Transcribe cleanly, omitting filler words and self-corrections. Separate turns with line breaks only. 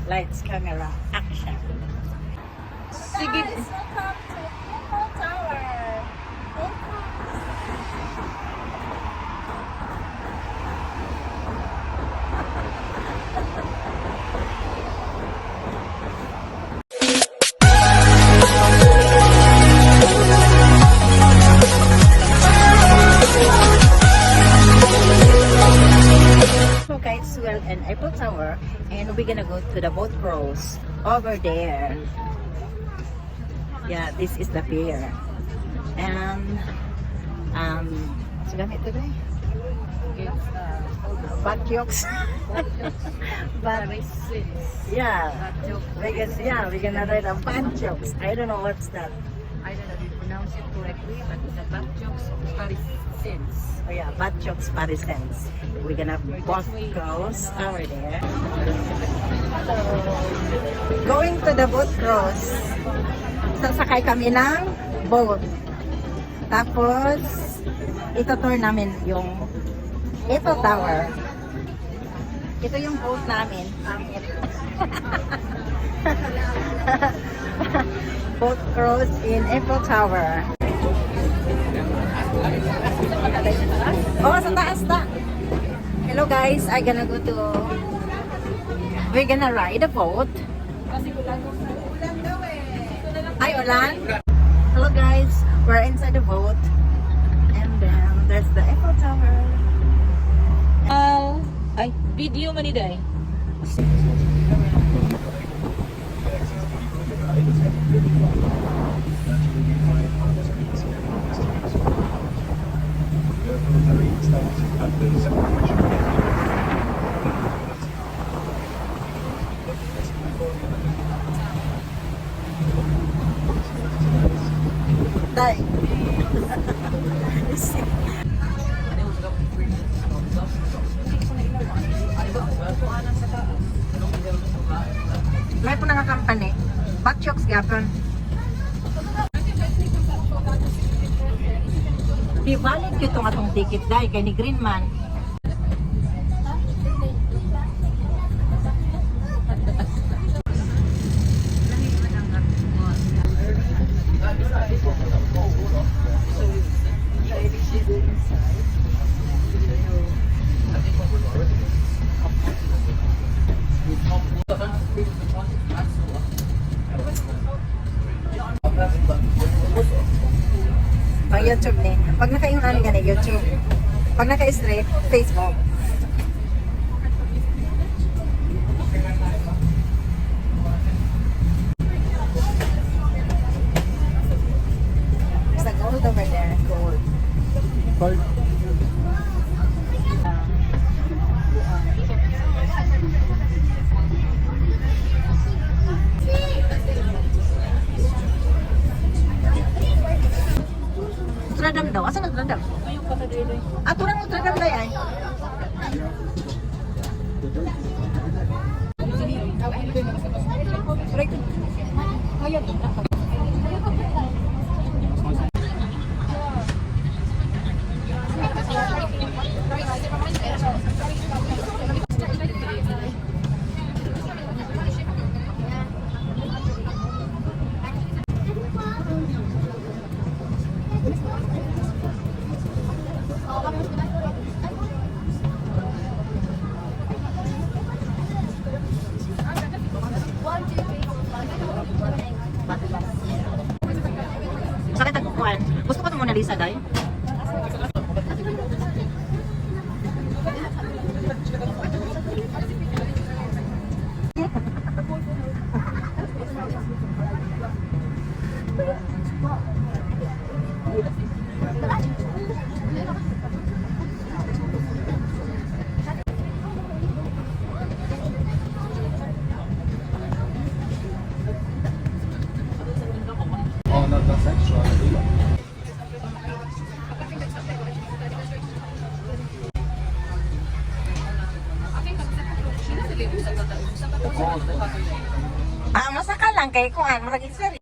Lights, camera, action. Sige.
Guys, welcome to Eiffel Tower.
So guys, we're in Eiffel Tower and we're gonna go to the boat cruise over there. Yeah, this is the pier. And so gamit today.
It's
Bad jokes. But yeah, we're gonna write a bad jokes. I don't know what's that.
I don't know if you pronounce it correctly, but it's a bad jokes Paris sense.
Oh yeah, bad jokes Parisens. We're gonna boat cruise over there. So, going to the boat cruise. Sasakay kami ng boat. Tapos, ito-tour namin yung Eiffel Tower. Ito yung boat namin. Boat cruise in Eiffel Tower. Oh, sa taas na. Hello guys, we're gonna ride a boat. Ay, ulan. Hello guys, we're inside the boat. And then, there's the Eiffel Tower.
Ay, video man day.
Day. May po nga company. Batchokes gapon. Di valid ko itong atong ticket dahil kay ni Greenman. Pang YouTube ni. Pag naka-ingani ka ni YouTube. Pag naka-straight, Facebook. There's a gold over there. Gold. Utradam daw. Asa nagradam? Ato lang utradam daw ay. Sakit ang kukuhan. Gusto ko itong Mona Lisa, day. Masaka lang kay kuan, marag experience.